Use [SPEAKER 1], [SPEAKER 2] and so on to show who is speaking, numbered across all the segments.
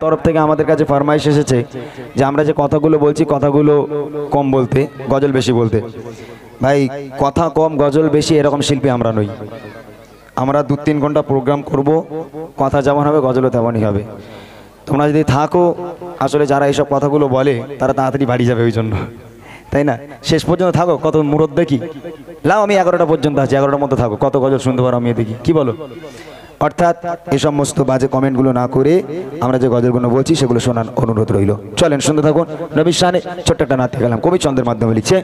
[SPEAKER 1] তরফ থেকে আমাদের কাছে ফরমাইশ এসেছে যে আমরা যে কথাগুলো বলছি কথাগুলো কম বলতে, গজল বেশি বলতে। ভাই কথা কম গজল বেশি এরকম শিল্পী আমরা নই। আমরা 2-3 ঘন্টা প্রোগ্রাম করব, কথা যেমন হবে গজলও তেমনই হবে। তোমরা যদি থাকো, আসলে যারা এইসব কথাগুলো বলে তারা তাড়াতাড়ি বাড়ি যাবে, ওই জন্য, তাই না? শেষ পর্যন্ত থাকো, কত মুরদ দেখি। লাও আমি 11টা পর্যন্ত আছি, 11টার মধ্যে থাকো, কত গজল শুনতে পারো আমি দেখি, কি বলো? অর্থাৎ এই সমস্ত বাজে কমেন্টগুলো না করে আমরা যে গজলগুলো বলছি সেগুলো শোনার অনুরোধ রইল। চলেন শুনতে থাকুন। নবীর শানে ছোট্ট একটা নাত গেলাম, কবি ছন্দের মাধ্যমে লিখছে।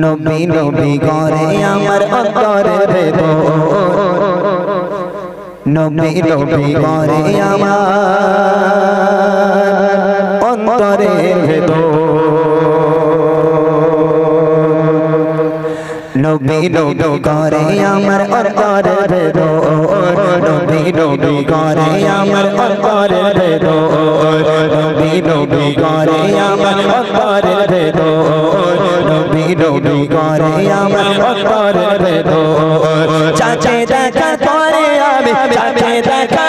[SPEAKER 1] নবী নবী করে আমার অন্তরের ভেতর, নবী নবী করে আমার অন্তরের ভেতর, নবী নবী করে আমার অন্তরের ভেতর, নবী নবী করে আমার অন্তরের ভেতর, নবী নবী করে আমার অন্তরের ভেতর, নবী নবী করে আমার অন্তরের ভেতর। চাচে দেখা করে আমি, চাচে দেখা,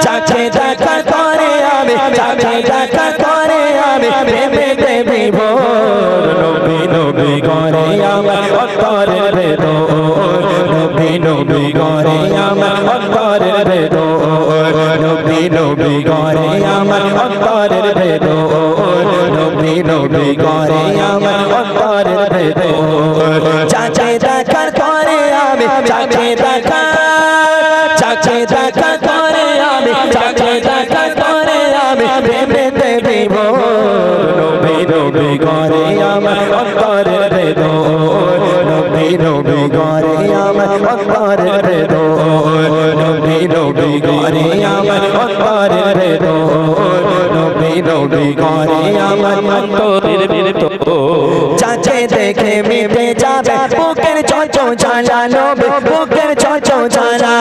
[SPEAKER 1] চাচে দেখা করে আমি, চাচে দেখা করে আমি প্রেমেতে বিভোর। নবী নবী করে আমার অন্তরের ভেতর, নবী নবী করে আমার অন্তরের ভেতর, নবী নবী করে আমার অন্তরের ভেতর, নবী নবী করে আমার অন্তরের ভেতর। চাচে দেখা করে আমি, চাচে দেখা, চাচে দেখা করে আমি, চাচে দেখা করে আমি প্রেমেতে বিভোর। নবী নবী করে আমার অন্তরের ভেতর, নবী নবী করে আমার অন্তরের ভেতর, নবী নবী করে আমার অন্তরের ভেতর, নবী নবী করে আমার অন্তরের ভেতর। চাচে দেখে মিটে যাবে বুকের চোচো জ্বালা, নবী বুকের চোচো জ্বালা।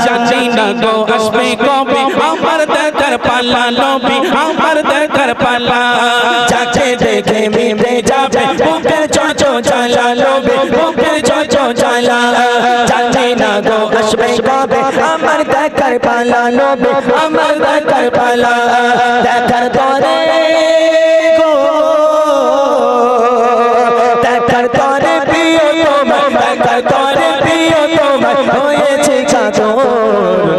[SPEAKER 2] চাচি না গো আসবে কবে আমার দেখার পালা, নবী আমার দেখার পালা।
[SPEAKER 1] চাচে দেখে মিটে যাবে বুকের চোচো জ্বালা, নবী বুকের চোচো জ্বালা। চাচি না গো আসবে কবে আমার দেখার পালা, নবী আমার দেখার পালা। দেখার তরে গো, দেখার তরে প্রিয় তোমার, দেখার তরে প্রিয় তোমার হয়েছে চাদর।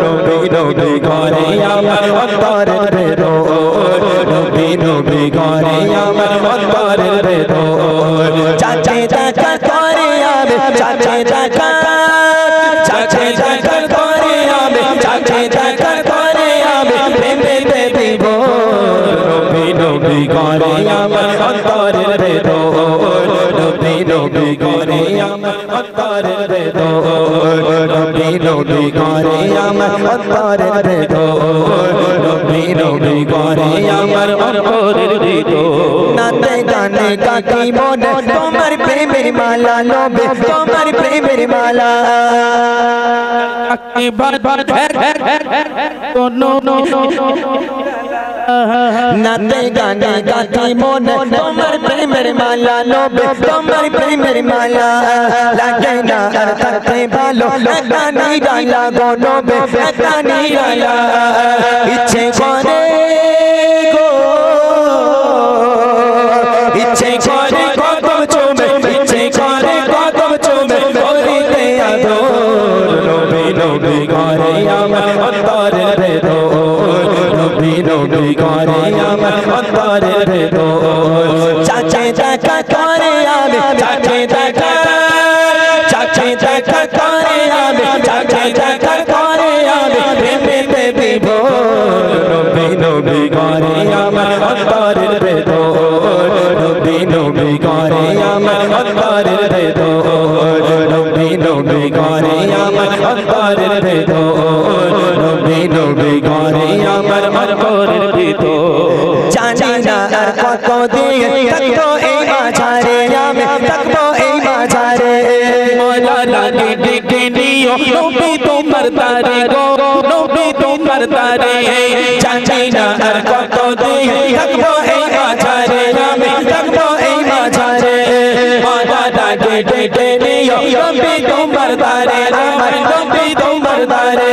[SPEAKER 1] নবী নবী করে আমার অন্তরের ভেতর, নবী নবী করে আমার অন্তরের ভেতর। চাচে দেখা করে আমি, চাচে দেখা, চাচে দেখা করে আমি, চাচে দেখা করে আমি প্রেমেতে বিভোর। নবী নবী করে আমার অন্তরের ভেতর, নবী নবী করে আমার অন্তরের ভেতর, নবী নবী করে আমার অন্তরের ভেতর, নবী নবী করে আমার অন্তরের ভেতর। নাতে গানে গাকি মনে তোমার প্রেমের মালা, নবী তোমার প্রেমের মালা। নাতে গানে গাকি মনে তোমার প্রেমের মালা, নবী তোমার প্রেমের মালা। লাগে না আর থাকতে ভালো একটা নিরালা গো, নবী একটা নিরালা। ইচ্ছে করে গো, ইচ্ছে করে কদম চুমে, ইচ্ছে করে কদম চুমে করিতে আদর। নবী নবী করে আমার অন্তরের ভেতর, নবী নবী করে আমার অন্তরের ভেতর। চাচে দেখা করে আমি, চাচে দেখা, চাচে দেখা করে আমি, চাচে দেখা করে আমি প্রেমেতে বিভোর। নবী নবী করে আমার অন্তরের ভেতর, নবী নবী করে আমার অন্তরের ভেতর, নবী নবী করে আমার অন্তরের ভেতর, নবী নবী করে আমার অন্তরের ভেতর। জানি না আর কত দিন থাকবো এই মাঝারে, আমি থাকবো এই মাঝারে।
[SPEAKER 2] মোলা লাগে ডেকে নিও নবী তোমার তারে গো, নবী তোমার তারে।
[SPEAKER 1] জানি না আর কত দিন থাকবো এই মাঝারে, আমি থাকবো এই মাঝারে। মোলা লাগে ডেকে নিও নবী তোমার তারে, আমার নবী তোমার তারে।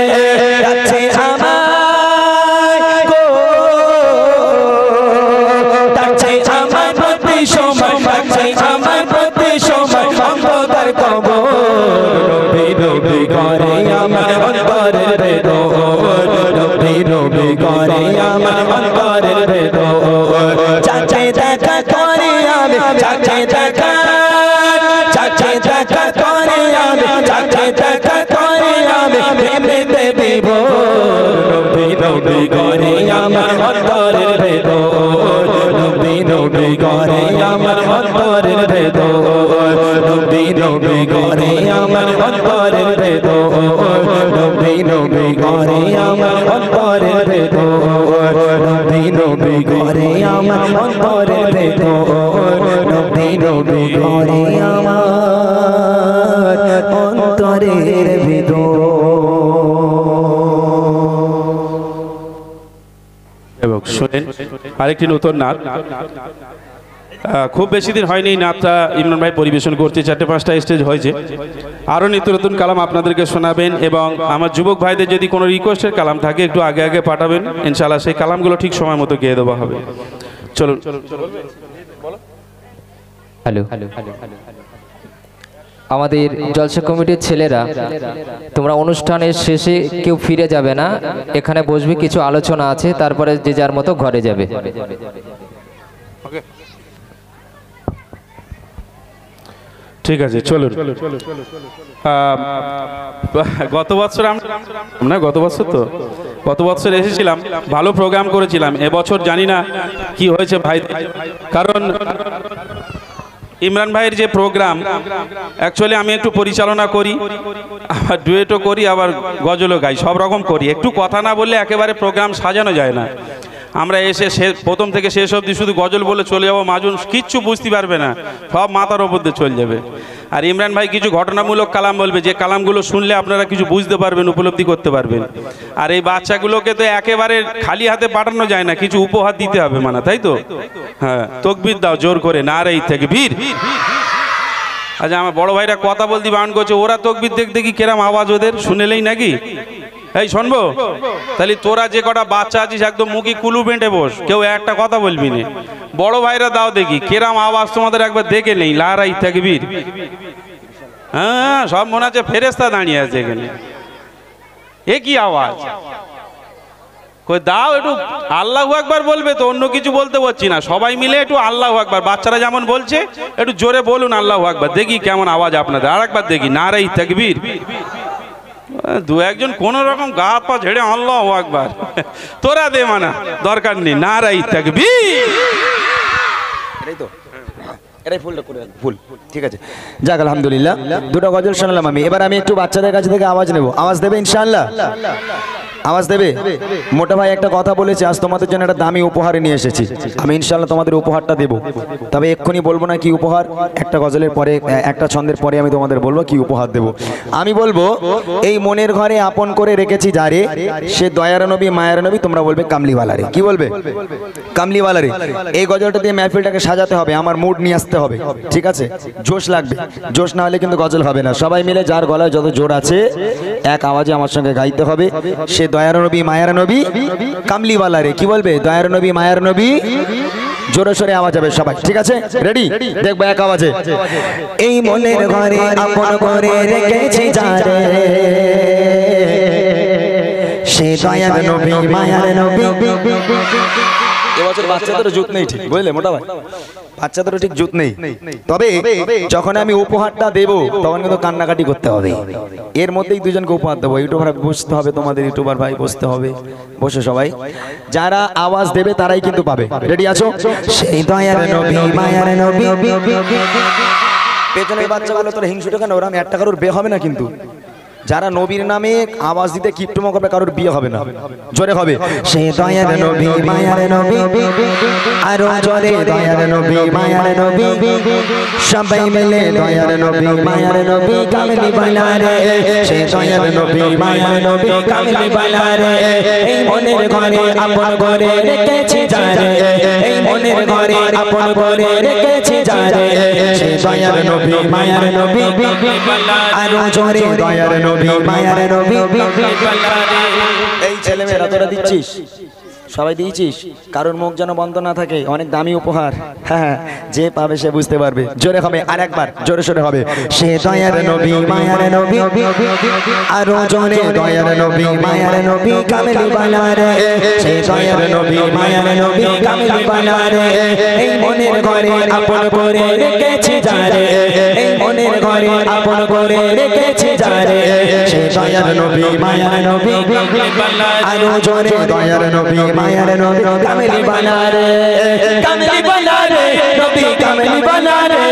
[SPEAKER 1] অন্তরের ভেতর নবী নবী করে আমার অন্তরের ভেতর চাচা দেখা করে আমি চাচা দেখা করে আমি চাচা দেখা করে আমি প্রেমেতে বিভোর নবী নবী করে আমার অন্তরের ভেতর নবী নবী করে আমার অন্তরের ভেতর নবী নবী করে আমার অন্তরের ভেতর নবী নবী করে আমার অন্তরের ভেতর নবী নবী করে আমার অন্তরের ভেতর নবী নবী করে আমার অন্তরের ভেতর।
[SPEAKER 2] এবং শোনেন আরেকটি নতুন নাচ, খুব বেশি দিন হয়নি নাচটা ইমরান ভাই পরিবেশন করছে, 4-5টা স্টেজ হয়েছে। আরও নিত্য নতুন কালাম আপনাদেরকে শোনাবেন এবং আমার যুবক ভাইদের যদি কোনো রিকোয়েস্টের কালাম থাকে একটু আগে আগে পাঠাবেন, ইনশাআল্লাহ সেই কালামগুলো ঠিক সময় মতো গেয়ে দেওয়া হবে। চলুন।
[SPEAKER 3] হ্যালো, আমাদের জলসা কমিটির ছেলেরা, তোমরা অনুষ্ঠানের শেষে কেউ ফিরে যাবে না, এখানে বসবে, কিছু আলোচনা আছে, তারপরে যে যার মতো ঘরে যাবে।
[SPEAKER 2] ঠিক আছে, চলুন। গত বছর এসেছিলাম, ভালো প্রোগ্রাম করেছিলাম। এবছর জানি না কি হয়েছে ভাই, কারণ ইমরান ভাইয়ের যে প্রোগ্রাম, অ্যাকচুয়ালি আমি একটু পরিচালনা করি, আবার ডুয়েটও করি, আবার গজলও গাই, সব রকম করি। একটু কথা না বললে একেবারে প্রোগ্রাম সাজানো যায় না। আমরা এসে প্রথম থেকে শেষ অবধি শুধু গজল বলে চলে যাবো, মাজুন কিচ্ছু বুঝতে পারবে না, সব মাথার ওপর দিয়ে চলে যাবে। আর ইমরান ভাই কিছু ঘটনামূলক কালাম বলবে, যে কালামগুলো শুনলে আপনারা কিছু বুঝতে পারবেন, উপলব্ধি করতে পারবেন। আর এই বাচ্চাগুলোকে তো একেবারে খালি হাতে পাঠানো যায় না, কিছু উপহার দিতে হবে, মানে তাই তো? হ্যাঁ, তকবীর দাও জোর করে, নারে তাকবীর। আচ্ছা, আমার বড় ভাইরা কথা বলতে বারণ করছে, ওরা তকবীর দেখি কেরাম আওয়াজ ওদের, শুনেলেই নাকি এই শুনবো? তাহলে তোরা যে কটা বাচ্চা আছিস একদম মুখে কুলু বেঁটে বস, কেউ একটা কথা বলবি না। বড় ভাইরা দাও দেখি কেরাম আওয়াজ তোমাদের, একবার দেখে নেই, নারে তাকবীর। হ্যাঁ, সব মনে আছে ফেরেশতা দাঁড়িয়ে আছে এখানে, এ কি আওয়াজ? কই দাও একটু আল্লাহু আকবার বলবে তো, অন্য কিছু বলতে পারছি না, সবাই মিলে একটু আল্লাহু আকবার, বাচ্চারা যেমন বলছে একটু জোরে বলুন আল্লাহু আকবার, দেখি কেমন আওয়াজ আপনাদের। আর একবার দেখি, নারে তাকবীর। দু একজন কোন রকম গা হাত পা ঝেড়ে আল্লাহু আকবার, তোরা দে, মানা দরকার নেই, নারে তাকবীর।
[SPEAKER 1] এটাই তো, এটাই ফুলটা করে ফুল, ঠিক আছে। যাক, আলহামদুলিল্লাহ, দুটো গজল শুনলাম আমি। এবার আমি একটু বাচ্চাদের কাছ থেকে আওয়াজ নেব। আওয়াজ দেবে ইনশাআল্লাহ? আওয়াজ দেবে? মোটা ভাই একটা কথা বলেছে, আজ তোমাদের জন্য একটা দামি উপহার নিয়ে এসেছি। আমি ইনশাআল্লাহ তোমাদের উপহারটা দেব, তবে এক্ষুনি বলবো না কি উপহার, একটা গজলের পরে, একটা ছন্দের পরে আমি তোমাদের বলবো কি উপহার দেব। আমি বলবো, এই মনের ঘরে আপন করে রেখেছি যারে, সে দয়ার নবী মায়ার নবী, তোমরা বলবে কামলিওয়ালারে। কি বলবে? কামলিওয়ালারে। এই গজলটা দিয়ে মেহফিলটাকে সাজাতে হবে, আমার মুড নিয়ে আসতে হবে, ঠিক আছে? জোশ লাগবে, জোশ না হলে কিন্তু গজল হবে না। সবাই মিলে যার গলায় যত জোর আছে এক আওয়াজে আমার সঙ্গে গাইতে হবে, সে দয়ার নবী মায়ার নবী কামলিওয়ালারে। কি বলবে? দয়ার নবী মায়ার নবী, জোরে সোরে আওয়াজ হবে সবাই, ঠিক আছে? রেডি? দেখবো এক আওয়াজে। এই মনের ঘরে আপন করে রেখেছি যারে, সে দয়ার নবী মায়ার নবী। এবছর বাচ্চাদেরও জুত নেই, ঠিক বুঝলে মোটা ভাই, বাচ্চাদেরও ঠিক জুত নেই। তবে যখন আমি উপহারটা দেব তখন কিন্তু কান্নাকাটি করতে হবে। এর মধ্যেই দুজনকে উপহার দেবো। ইউটিউবার বসতে হবে, তোমাদের ইউটিউবার ভাই বসতে হবে, বসে সবাই যারা আওয়াজ দেবে তারাই কিন্তু পাবে। রেডি আছো? সেই দয়ার নবী মায়ার নবী। পেছনের বাচ্চাগুলো তোর হিংসুটে কেন? ওরা আমি একটা কারোর বে হবে না, কিন্তু যারা নবীর নামে আওয়াজ দিতে কিপটুমো করবে কারোর বিয়ে হবে না। জোরে হবে, সে দয়ার নবী মায়ার নবী, আরো জোরে দয়ার নবী মায়ার নবী, সবাই মিলে দয়ার নবী মায়ার নবী কামলিওয়ালারে, সে দয়ার নবী মায়ার নবী কামলিওয়ালারে। এই মনের ঘরে আপন করে রেখেছি যারে, এই মনের ঘরে আপন করে রেখেছি যারে, সে দয়ার নবী মায়ার নবী, আরো জোরে দয়ার নবী মায়ার নবী। এই ছেলেমেয়েরা তোরা দিচ্ছিস,
[SPEAKER 4] সবাই দিয়েছিস? কারোর মুখ যেন বন্ধ না থাকে, অনেক দামি উপহার। হ্যাঁ, যে পাবে সে বুঝতে পারবে। জোরে হবে আরেকবার, জোরে সোরে হবে। সে দয়ার নবী মায়ার নবী, আরো জোরে দয়ার নবী মায়ার নবী কামলি বালা রে। সে দয়ার নবী মায়ার নবী কামলি বালা রে। এই মনের ঘরে আপন করে রেখেছি যারে, এই মনের ঘরে আপন করে রেখেছি যারে। সে দয়ার নবী মায়ার নবী আরো জোরে দয়ার নবী মায়ার নবী কামলি বালা রে। কামলি বালা রে নবী কামলি বালা রে,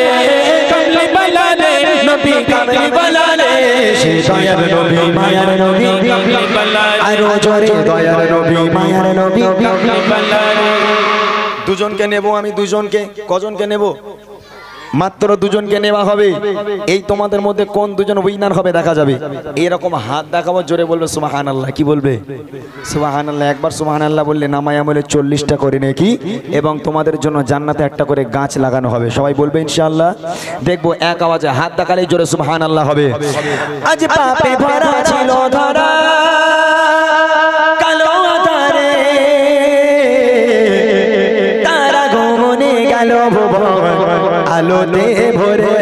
[SPEAKER 4] কামলি বালা রে নবী কামলি বালা রে। সে দয়ার নবী মায়ার নবী আরো জোরে দয়ার নবী মায়ার নবী কামলি বালা রে। দুজনকে নেব আমি, দুজনকে। কজনকে নেব? মাত্র দুজনকে নেওয়া হবে। এই তোমাদের মধ্যে কোন দুজন উইনার হবে দেখা যাবে। এরকম হাত দেখাবো, জোরে বলবে সুবহানাল্লাহ। কি বলবে? সুবহানাল্লাহ। একবার সুবহানাল্লাহ বললে নামায় আমলে 40টা করে নেকি, এবং তোমাদের জন্য জান্নাতে একটা করে গাছ লাগানো হবে। সবাই বলবে ইনশাআল্লাহ। দেখবো এক আওয়াজে হাত দেখালেই জোরে সুবহানাল্লাহ হবে। আজ পাপে ভরা ছিল ধরা কালো আধারে, তারা গমনে গেল আলোতে ভরে।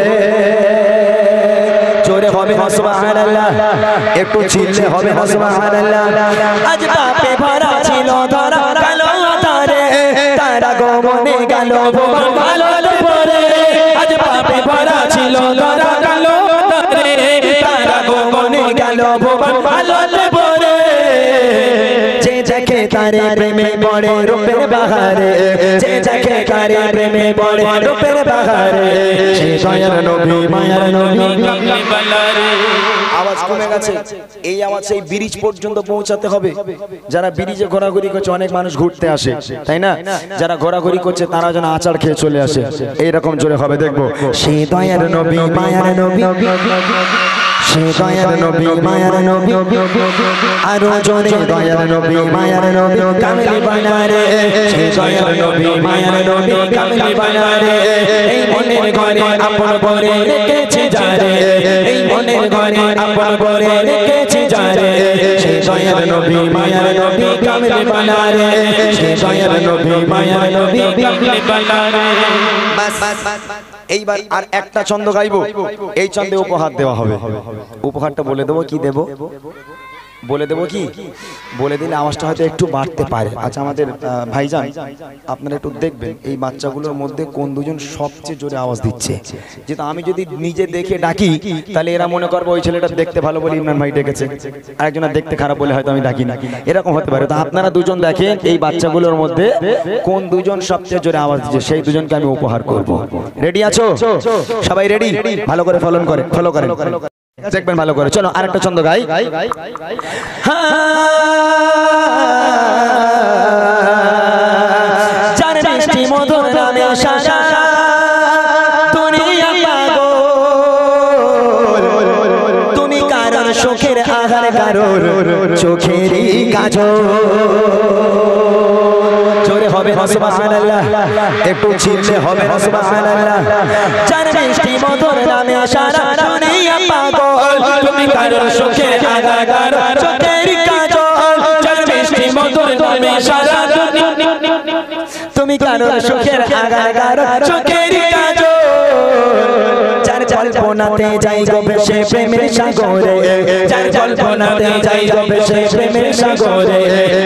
[SPEAKER 4] জোরে হবে সুবহানাল্লাহ, একটু চিল্লে হবে সুবহানাল্লাহ। আজ পাপে ভরা ছিল ধরা কালো আধারে, তারা গমনে গেল আলোতে ভরে। আজ পাপে ভরা ছিল ধরা কালো আধারে, তারা গমনে গেল আলোতে ভরে। যে দেখে তারে প্রেমে পড়ে রূপের বাহারে, যে দেখে তারে প্রেমে পড়ে রূপের বাহারে। সে দয়ার নবী মায়ার নবী কামলি বালা রে। আওয়াজ কমে গেছে, এই আওয়াজ সেই ব্রিজ পর্যন্ত পৌঁছাতে হবে। যারা ব্রিজে ঘোরাঘুরি করছে, অনেক মানুষ ঘুরতে আসে তাই না, যারা ঘোরাঘুরি করছে তারা যেন আচার খেয়ে চলে আসে। এইরকম জোরে হবে দেখবো। সে দয়ার নবী মায়ার নবী, সে দয়ার নবী মায়ার নবী আরো জোরে দয়ার নবী মায়ার নবী কামলি বালা রে। সে দয়ার নবী মায়ার নবী কামলি বালা রে। এই মনের ঘরে আপন করে রেখেছি যারে, এই মনের ঘরে আপন করে রেখেছি যারে। সে দয়ার নবী মায়ার নবী কামলি বালা রে। সে দয়ার নবী মায়ার নবী কামলি বালা রে। এইবার আর একটা ছন্দ গাইবো, এই ছন্দে উপহার দেওয়া হবে। উপহারটা বলে দেবো, কি দেবো বলে দেবো কি? বলে দিলে আওয়াজটা হয়তো একটু বাড়তে পারে। আচ্ছা আমাদের ভাইজান আপনারা একটু দেখবেন এই বাচ্চাগুলোর মধ্যে কোন দুজন সবচেয়ে জোরে আওয়াজ দিচ্ছে। যেটা আমি যদি নিজে দেখে ডাকি তাহলে এরা মনে করবো ওই ছেলেটা দেখতে ভালো বলে ইমরান ভাই ডেকেছে, আরেকজনের দেখতে খারাপ বলে হয়তো আমি ডাকি না, এরকম হতে পারে। তো আপনারা দুজন দেখেন এই বাচ্চাগুলোর মধ্যে কোন দুজন সবচেয়ে জোরে আওয়াজ দিচ্ছে, সেই দুজনকে আমি উপহার করব। রেডি আছো সবাই? রেডি? ভালো করে ফলো করেন দেখবেন ভালো করে। চলো আরেকটা ছন্দ গাই। যার মিষ্টি মধুর নামে সারা দুনিয়া পাগল, তুমি কারোর সুখের আহার, কারোর চোখেরই কাজল। জোরে হবে সুবহানাল্লাহ, একটু চিল্লে হবে সুবহানাল্লাহ। যার মিষ্টি মধুর নামে সারা দুনিয়া পাগল, তুমি কারোর সুখের আহার, কারোর চোখেরই কাজল। যার মিষ্টি মধুর নামে সারা দুনিয়া, তুমি কারোর সুখের আহার, কারোর চোখেরই কাজল। যার কল্পনাতে যাই গো ভেসে প্রেমের সাগরে, যার কল্পনাতে যাই গো ভেসে প্রেমের সাগরে।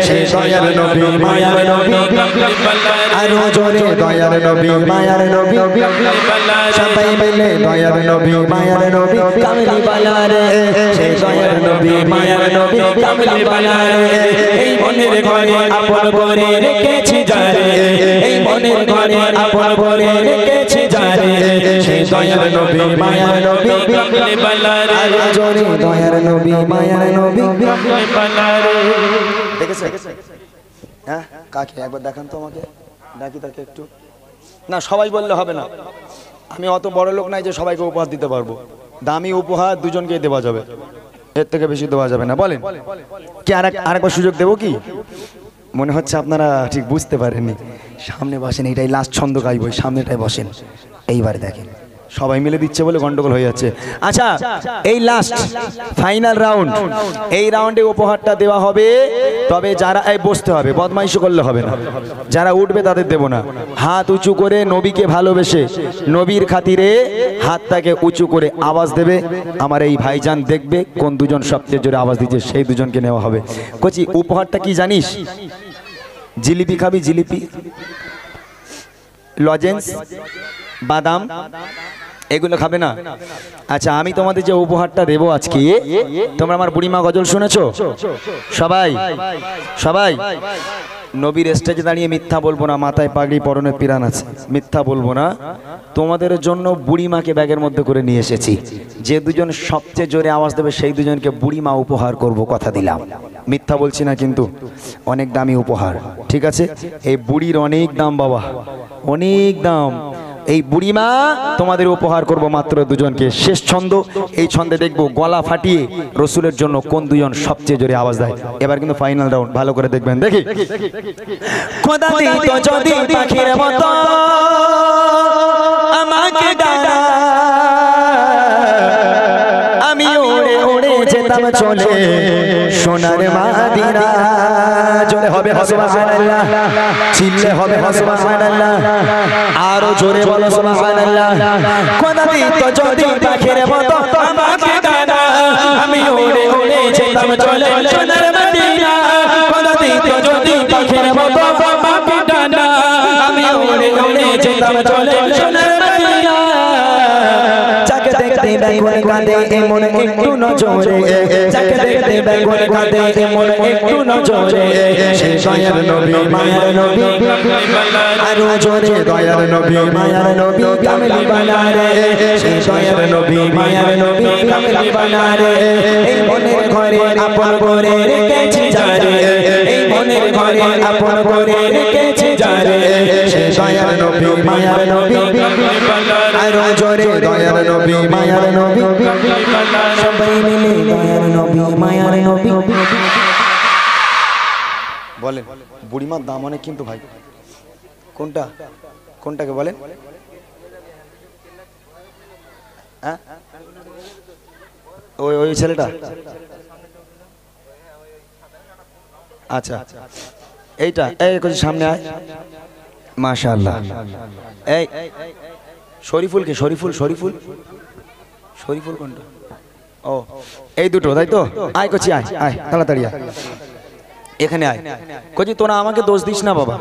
[SPEAKER 4] সে দয়ার নবী মায়ার নবী কামলি বালা রে। আরো জোরে দয়ার নবী মায়ার নবী কামলি বালা রে। সবাই মিলে দয়ার নবী মায়ার নবী কামলি বালা রে। সে দয়ার নবী মায়ার নবী কামলি বালা রে। এই মনের ঘরে আপন করে রেখেছি যারে, এই মনের ঘরে আপন করে রেখেছি যারে। সে দয়ার নবী মায়ার নবী কামলি বালা রে। আরো জোরে দয়ার নবী মায়ার নবী কামলি বালা রে। দেখেছে? হ্যাঁ কাকে একবার দেখান তো আমাকে, ডাকি তাকে একটু। না সবাই বললে হবে না, আমি অত বড় লোক নাই যে সবাইকে উপহার দিতে পারবো। দামি উপহার দুজনকেই দেওয়া যাবে, এর থেকে বেশি দেওয়া যাবে না। বলেন কি আরেকবার সুযোগ দেবো কি? মনে হচ্ছে আপনারা ঠিক বুঝতে পারেননি। সামনে বসেন, এইটাই লাস্ট ছন্দ গাইব, সামনেটাই বসেন। এইবার দেখেন সবাই মিলে দিচ্ছে বলে গন্ডগোল হয়ে যাচ্ছে। আচ্ছা, এই লাস্ট ফাইনাল রাউন্ড, এই রাউন্ডে উপহারটা দেওয়া হবে। তবে যারা এই বসতে হবে, বদমাইশি করলে হবে না। যারা উঠবে তাদের দেব না। হাত উঁচু করে নবীকে ভালোবেসে নবীর খাতিরে হাতটাকে উঁচু করে আওয়াজ দেবে। আমার এই ভাইজান দেখবে কোন দুজন সবচেয়ে জোরে আওয়াজ দিচ্ছে, সেই দুজনকে নেওয়া হবে। কচি, উপহারটা কি জানিস? জিলিপি খাবি? জিলিপি, লজেন্স, বাদাম, এগুলো খাবে না? আচ্ছা, আমি তোমাদের যে উপহারটা দেবো আজকে, তোমরা আমার বুড়িমা গজল শুনেছো সবাই? সবাই নবীর স্টেজে দাঁড়িয়ে মিথ্যা বলবো না, মাথায় পাগড়ি পরনে পিরান আছে, মিথ্যা বলবো না। তোমাদের জন্য বুড়িমাকে ব্যাগের মধ্যে করে নিয়ে এসেছি। যে দুজন সবচেয়ে জোরে আওয়াজ দেবে সেই দুজনকে বুড়িমা উপহার করব, কথা দিলাম। মিথ্যা বলছি না কিন্তু, অনেক দামি উপহার, ঠিক আছে? এই বুড়ির অনেক দাম বাবা, অনেক দাম। এই বুড়িমা তোমাদের উপহার করব মাত্র দুজনকে। শেষ ছন্দ, এই ছন্দে দেখবো গলা ফাটিয়ে রসুলের জন্য কোন দুজন সবচেয়ে জোরে আওয়াজ দেয়। এবার কিন্তু ফাইনাল রাউন্ড, ভালো করে দেখবেন। দেখি। খোদা দিত যদি পাখির মতো আমাকে ডানা, আমি উড়ে উড়ে যেতাম চলে সোনার মাদিনা। জোরে হবে সুবহানাল্লাহ, চিল্লে হবে সুবহানাল্লাহ, আরো জোরে বলো সুবহানাল্লাহ। খোদা দিত যদি পাখির মতো আমাকে ডানা, আমি উড়ে উড়ে যেতাম চলে সোনার মাদিনা। খোদা দিত যদি পাখির মতো আমাকে ডানা, আমি উড়ে উড়ে যেতাম চলে সোনার মাদিনা। যাকে দেখতে বেগুন কাঁদে এমন একটু নজরে, যাকে দেখতে বেগুন কাঁদে এমন একটু নজরে, সে দয়ার নবী মায়ার নবী, আরো জোরে দয়ার নবী মায়ার নবী কামলি বানারে, সে দয়ার নবী মায়ার নবী কামলি বানারে। এই মনের ঘরে আপন করে রেখেছি যারে, এই মনের ঘরে আপন করে রেখেছি যারে, সে দয়ার নবী মায়ার নবী কামলি বানারে, আরো জোরে দয়ার নবী মায়ার নবী, সবাই মিলে দয়ার নবী মায়ার নবী। বলেন, বুড়িমার দাম অনেক কিন্তু ভাই। কোনটা? কোনটাকে বলেন? হ্যাঁ, ওই ওই ছেলেটা। আচ্ছা, এইটা এই কিছু সামনে আয়। মাশাআল্লাহ। এই শরীফুল কে? শরীফুল, শরীফুল, শরীফুল কোনটা? ও, এই দুটো, তাই তো? আয় কচি, আয় আয় তাড়াতাড়ি আয়, এখানে আয়। কচি, তোরা আমাকে দোষ দিস না বাবা,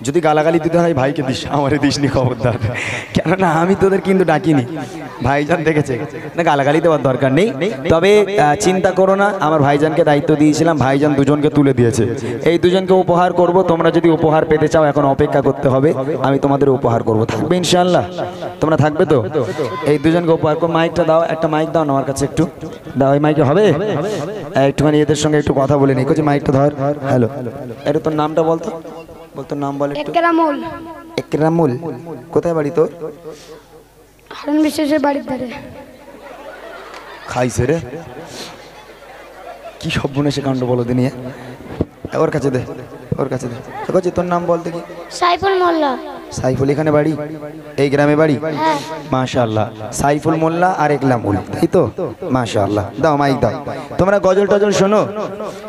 [SPEAKER 4] যদি গালাগালি দিতে হয় ভাইকে দিস, আমারে দিসনি খবরদার। কেননা আমি তোদের কিন্তু ডাকিনি, ভাইজান দেখেছে না, গালাগালি দেওয়ার দরকার নেই। তবে চিন্তা করো না, আমার ভাইজানকে দায়িত্ব দিয়েছিলাম, ভাইজান দুজনকে তুলে দিয়েছে। এই দুজনকে উপহার করব। তোমরা যদি উপহার পেতে চাও এখন অপেক্ষা করতে হবে, আমি তোমাদের উপহার করব। থাকবে ইনশাআল্লাহ? তোমরা থাকবে তো? এই দুজনকে উপহার করো। মাইকটা দাও, একটা মাইক দাও না আমার কাছে, একটু দাও। এই মাইকে হবে? একটুখানি এদের সঙ্গে একটু কথা বলে নিই। কচি, মাইকটা ধর। হ্যালো, এটা তোর নামটা বলতো, বলতো নাম বল একটু।
[SPEAKER 5] একরামুল।
[SPEAKER 4] একরামুল, কোথায় বাড়ি তোর?
[SPEAKER 5] হারুন বিশ্বাসের বাড়ির ধারে।
[SPEAKER 4] খাইছে রে, কি সব বনে সে কাণ্ড বলো দিনিয়ে। ওর কাছে দে, ওর কাছে দে। কচি, তোর নাম বল দেখি।
[SPEAKER 5] সাইফুল মোল্লা।
[SPEAKER 4] সাইফুল এখানে বাড়ি? এই গ্রামে বাড়ি? মাশাআল্লাহ। সাইফুল মোল্লা আর একলামুল, তাই তো? মাশাআল্লাহ। দাও মাইক দাও। তোমরা গজল টজল শোনো?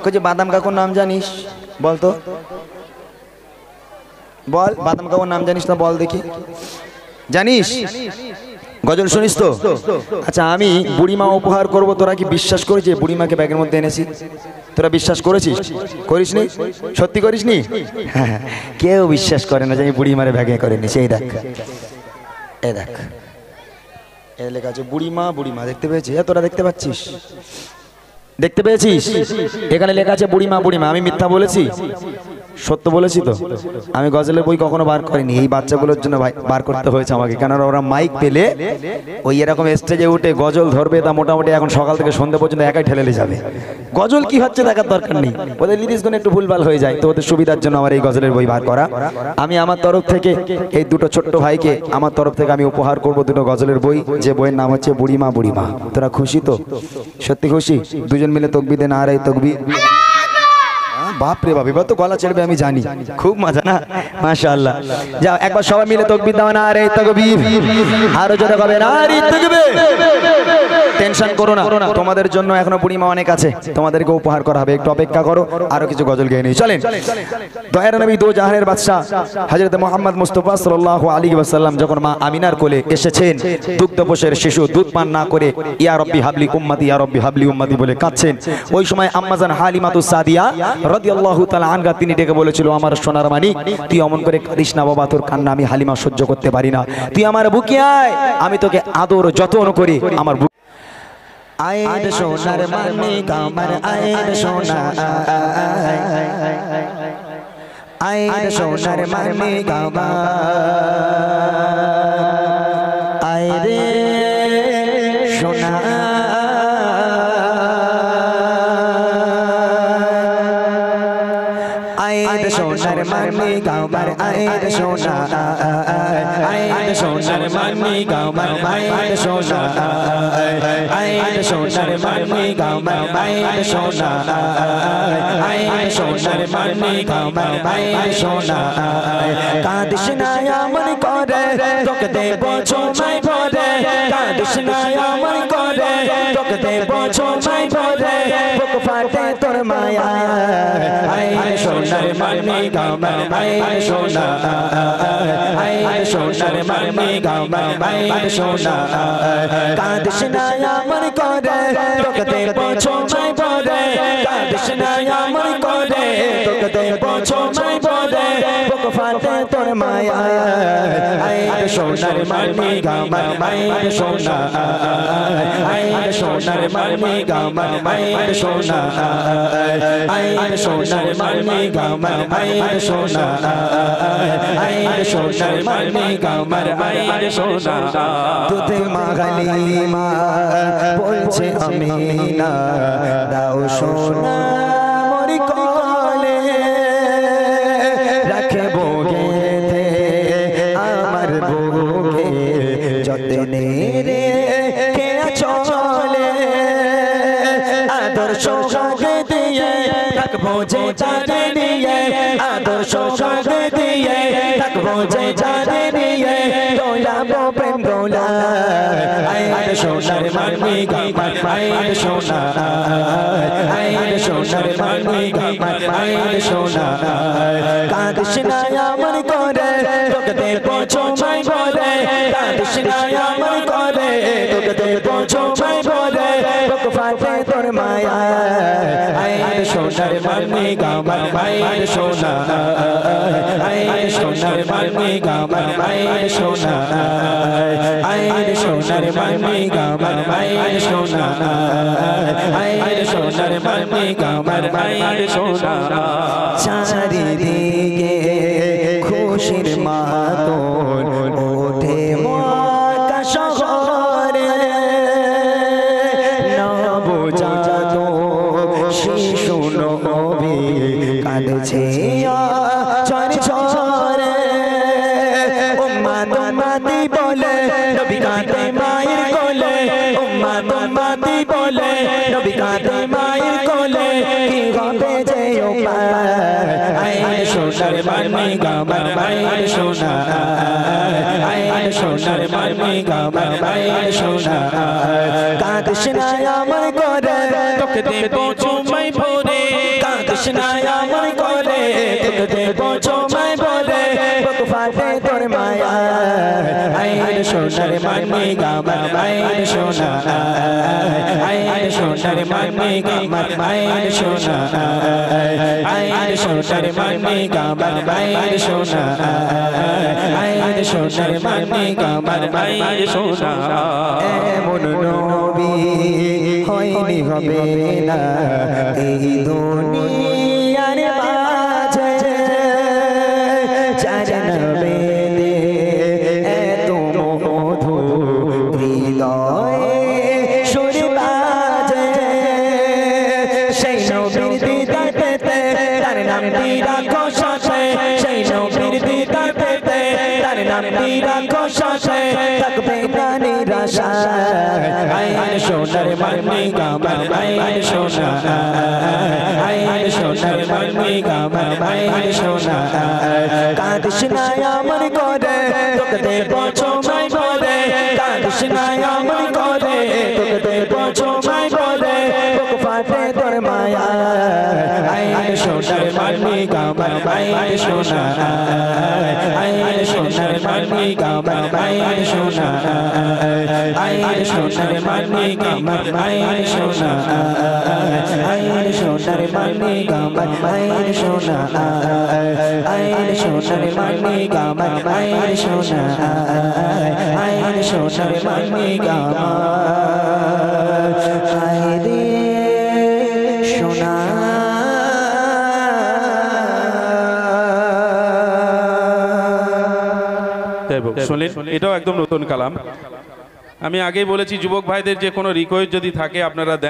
[SPEAKER 4] কচি, বাদাম কাকুর নাম জানিস? বল তো, বল। বাদাম কাকুর নাম জানিস না? বল দেখি। জানিস? গজল শুনিস তো? আচ্ছা, আমি বুড়িমা উপহার করব, তোরা কি বিশ্বাস করেছিস বুড়িমাকে ব্যাগের মধ্যে এনেছি? তোরা বিশ্বাস করেছিস? করিসনি? সত্যি করিসনি? হ্যাঁ, কেউ বিশ্বাস করে না যে আমি বুড়িমারে ব্যাগে করে নিয়েছি। এই দেখ, এই দেখ, এই লেখা আছে বুড়িমা। বুড়িমা দেখতে পেয়েছিস? তোরা দেখতে পাচ্ছিস? দেখতে পেয়েছিস? এখানে লেখা আছে বুড়িমা। বুড়িমা, আমি মিথ্যা বলেছি? সত্য বলেছি তো? আমি গজলের বই কখনো বার করিনি, এই বাচ্চাগুলোর জন্য বার করতে হয়েছে আমাকে। কেননা ওরা মাইক পেলে ওই এরকম স্টেজে উঠে গজল ধরবে, তা মোটামুটি এখন সকাল থেকে সন্ধ্যা পর্যন্ত একাই ঠেলে যাবে। গজল কি হচ্ছে দেখার দরকার নেই, ওদের লিরিক্সগুলো একটু ভুলভাল হয়ে যায়, তো ওদের সুবিধার জন্য আমার এই গজলের বই বার করা। আমি আমার তরফ থেকে এই দুটো ছোট্ট ভাইকে আমার তরফ থেকে আমি উপহার করব দুটো গজলের বই, যে বইয়ের নাম হচ্ছে বুড়িমা। বুড়িমা, তোরা খুশি তো? সত্যি খুশি? দুজন মিলে তকবীর দে, নারে তকবীর। বাপ রে বাপ, এবার তো গলা ছেড়বে আমি জানি। খুব মজা না, মাশাআল্লাহ। যাও একবার সবাই মিলে তাকবীর দাও না, আরে তাকবীর, আরো জোরে হবে না, আরে তাকবীর। টেনশন করো না, তোমাদের জন্য এখনো পূর্ণিমা অনেক আছে, তোমাদেরকে উপহার করা হবে, একটু অপেক্ষা করো, আরো কিছু গজল গেয়ে নিই। চলেন। দয়ার নবী দো জাহানের বাদশা হযরত মুহাম্মদ মুস্তাফা সাল্লাল্লাহু আলাইহি ওয়াসাল্লাম যখন মা আমিনার কোলে এসেছেন, দুগ্ধপোষের শিশু দুধ পান না করে ইয়া রব্বি হাবলি উম্মতি, ইয়া রব্বি হাবলি উম্মতি বলে কাঁদছেন। ওই সময় আম্মাজান হালিমাতুস সাদিয়া রাদিয়াল্লাহু তাআলা আনহা তিনি ডেকে বলেছিল, আমার সোনার মানিক, তুই অমন করে কাঁদিস না বাবা, তোর কান্না আমি হালিমা সহ্য করতে পারি না, তুই আমার বুকে আয়, আমি তোকে আদর যত্ন করি আমার বুক। আয়ের সোনার মানিক আমার, আয়ের সোনা, আয়ের সোনার মানিক আমার, আয়ের সোনা, আয়ের সোনার মানিক আমার, আয়ের সোনা, আয়ের সোনার মানিক আমার, আয়ের সোনা, আয়ের সোনার মানিক আমার, আয়ের সোনা, আয়ের সোনার মানিক আমার, আয়ের সোনা। কাঁদিস না আমার করে, তোকে দেব ছোমাই ভরে, কাঁদিস না আমার করে, তোকে দেব ছোমাই ভরে, বুক ফাটে তোর মায়া, আয়ের সোনার মানিক আমার, আয়ের সোনা, আয়ের সোনার মানিক আমার, আয়ের সোনা। কাঁদিস না আমার করে, তোকে দেব ছোমাই ভরে, কাঁদিস না আমার করে, তোকে দেব ছোমাই ভরে, বুক ফাটে তোর মায়া, আয়ের সোনার মানিক আমার, আয়ের সোনা, আয়ের সোনার মানিক আমার, আয়ের সোনা, আয়ের সোনার মানিক আমার, আয়ের সোনা, আয়ের সোনার মানিক আমার, আয়ের সোনা। দুধে মাগালি মা বলছে আমিনা, দাও সোনা মরি কোলে, রাখবো গেথে আমার বুকে, যতনে রে কে চলে, আদর সোহাগ দিয়ে রাখবো যে জানে নিয়ে, আদর সোহাগ দিয়ে রাখবো যে জানে নিয়ে, দোলাবো প্রেম দোলা, আয়ের সোনার মানিক আমার, আয়ের সোনা, আয়ের সোনার মানিক আমার, আয়ের সোনা। কাঁদিস না আমার করে, তোকে দেব ছোমাই ভরে, কাঁদিস না আমার করে, তোকে দেব ছোমাই ভরে, বুক ফাটে তোর মায়া, আয়ের সোনার মানিক আমার, আয়ের সোনা, আয়ের সোনার মানিক আমার, আয়ের সোনা, আয়ের সোনার মানিক আমার, আয়ের সোনা, আয়ের সোনার মানিক আমার, আয়ের সোনা। চারিদিকে খুশির মাতন ওঠে মক্কা শহরে, নবজাত শিশু নবী কাঁদছে ঝরে ঝরে, উম্মাত উম্মাতি বলে নবী কাঁদে মায়ের কোলে, উম্মাত উম্মাতি বলে নবী কাঁদে মায়ের কোলে, কি হবে যে উপায়, আয়ের সোনার মানিক আমার, আয়ের সোনা, আয়ের সোনার মানিক আমার, আয়ের সোনা। কাঁদিস না আমার করে, তোকে দেব ছোমাই ভরে, কাঁদিস না আমার করে, তোকে দেব ছোমাই ভরে, বুক ফাটে তোর মায়া, আয়ের সোনার মানিক আমার, আয়ের সোনা, আয়ের সোনার মানিক আমার, আয়ের সোনা, আয়ের সোনার মানিক আমার, আয়ের সোনা, আয়ের সোনার মানিক আমার, আয়ের সোনা। এমন নবী হয়নি হবে না এই দুনিয়ার মাঝে, যার নামে এত মধু হৃদয়ে সুর বাজে, সেই নবীর দিদার পেতে তার নামটি রাখো সাথে, সেই নবীর দিদার পেতে তার নাম নামটি রাখো সাথে থাকবে না নিরাশা আইন সোনার মানি গামা আইন সোনা আইন সোনার মানি গামা আইন সোনা কাঁদিস না আমার করে তোকে দেব ছমাই করে কাঁদিস না আমার করে তোকে দেব ছমাই করে বুক ফাটে তোর মায়া আইন সোনার মানি গামা আইন সোনা আইন সোনার মানি গামা আইন সোনা আইন সোনার মানি গামা আইন সোনা আইন সোনার মানি গামা আইন সোনা আইন সোনার মানি গামা আইন সোনা আইন সোনার মানি গামা আইরে সোনা
[SPEAKER 2] শুনলেন, এটাও একদম নতুন কালাম। আমি আগেই বলেছি যুবক ভাইদের যে কোনো রিকোয়েস্ট যদি থাকে আপনারা দেন।